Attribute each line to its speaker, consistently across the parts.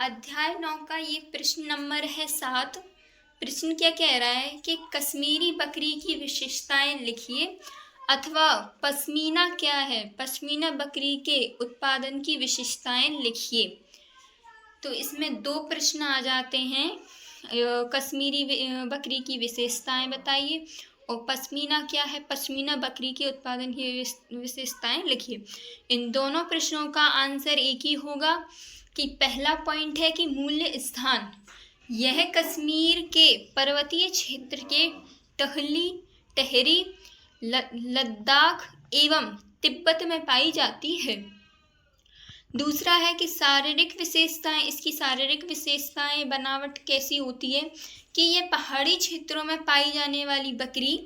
Speaker 1: अध्याय 9 का ये प्रश्न नंबर है 7। प्रश्न क्या कह रहा है कि कश्मीरी बकरी की विशेषताएं लिखिए, अथवा पश्मीना क्या है, पश्मीना बकरी के उत्पादन की विशेषताएं लिखिए। तो इसमें दो प्रश्न आ जाते हैं, कश्मीरी बकरी की विशेषताएं बताइए और पश्मीना क्या है, पश्मीना बकरी के उत्पादन की विशेषताएं लिखिए। इन दोनों प्रश्नों का आंसर एक ही होगा कि पहला पॉइंट है कि मूल्य स्थान। यह कश्मीर के पर्वतीय क्षेत्र के टहरी, लद्दाख एवं तिब्बत में पाई जाती है। दूसरा है कि शारीरिक विशेषताएं। इसकी शारीरिक विशेषताएं बनावट कैसी होती है कि ये पहाड़ी क्षेत्रों में पाई जाने वाली बकरी,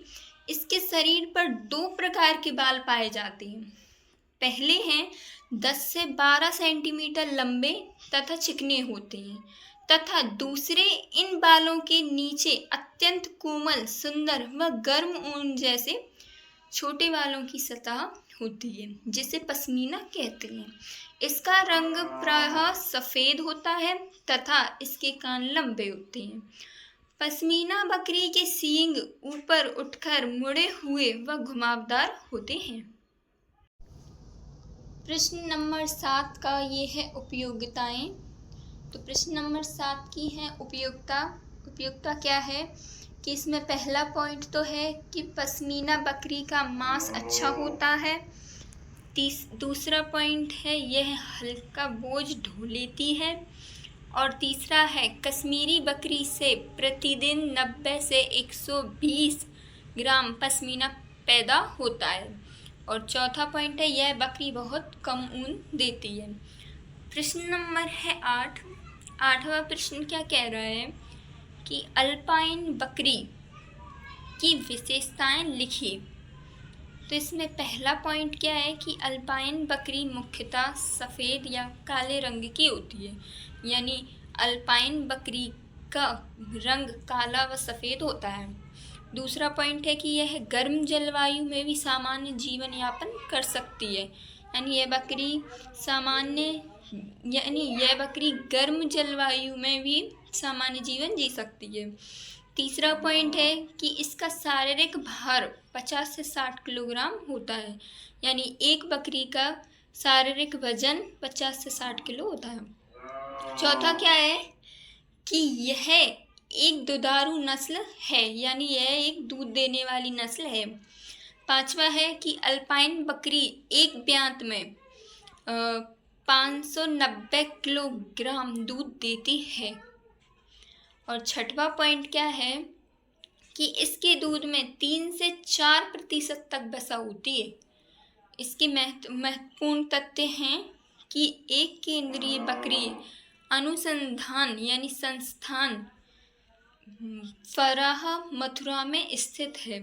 Speaker 1: इसके शरीर पर दो प्रकार के बाल पाए जाते हैं। पहले हैं 10 से 12 सेंटीमीटर लंबे तथा चिकने होते हैं, तथा दूसरे इन बालों के नीचे अत्यंत कोमल, सुंदर व गर्म ऊन जैसे छोटे बालों की सतह होती है, जिसे पश्मीना कहते हैं। इसका रंग प्रायः सफेद होता है तथा इसके कान लंबे होते हैं। पश्मीना बकरी के सींग ऊपर उठकर मुड़े हुए व घुमावदार होते हैं। प्रश्न नंबर 7 का ये है उपयोगिताएं। तो प्रश्न नंबर 7 की है उपयोगिता क्या है कि इसमें पहला पॉइंट तो है कि पश्मीना बकरी का मांस अच्छा होता है। दूसरा पॉइंट है यह हल्का बोझ ढो लेती है। और तीसरा है कश्मीरी बकरी से प्रतिदिन 90 से 120 ग्राम पश्मीना पैदा होता है। और चौथा पॉइंट है यह बकरी बहुत कम ऊन देती है। प्रश्न नंबर है 8। 8वां प्रश्न क्या कह रहा है कि अल्पाइन बकरी की विशेषताएं लिखिए। तो इसमें पहला पॉइंट क्या है कि अल्पाइन बकरी मुख्यतः सफ़ेद या काले रंग की होती है, यानी अल्पाइन बकरी का रंग काला व सफ़ेद होता है। दूसरा पॉइंट है कि यह गर्म जलवायु में भी सामान्य जीवन यापन कर सकती है, यानी यह बकरी गर्म जलवायु में भी सामान्य जीवन जी सकती है। तीसरा पॉइंट है कि इसका शारीरिक भार 50 से 60 किलोग्राम होता है, यानी एक बकरी का शारीरिक वजन 50 से 60 किलो होता है। चौथा क्या है कि यह एक दुधारू नस्ल है, यानी यह एक दूध देने वाली नस्ल है। पांचवा है कि अल्पाइन बकरी एक ब्यांत में 590 किलोग्राम दूध देती है। और छठवां पॉइंट क्या है कि इसके दूध में 3 से 4% तक वसा होती है। इसके महत्वपूर्ण तथ्य हैं कि एक केंद्रीय बकरी अनुसंधान यानी संस्थान फराह मथुरा में स्थित है।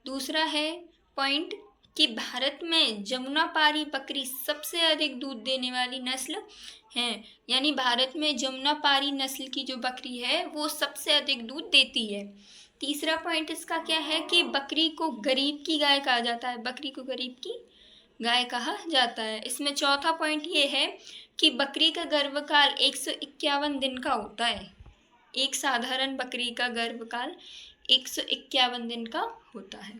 Speaker 1: दूसरा है पॉइंट कि भारत में जमुनापारी बकरी सबसे अधिक दूध देने वाली नस्ल है, यानी भारत में जमुनापारी नस्ल की जो बकरी है वो सबसे अधिक दूध देती है। तीसरा पॉइंट इसका क्या है कि बकरी को गरीब की गाय कहा जाता है, बकरी को गरीब की गाय कहा जाता है। इसमें चौथा पॉइंट ये है कि बकरी का गर्भकाल 151 दिन का होता है। एक साधारण बकरी का गर्भकाल 151 दिन का होता है।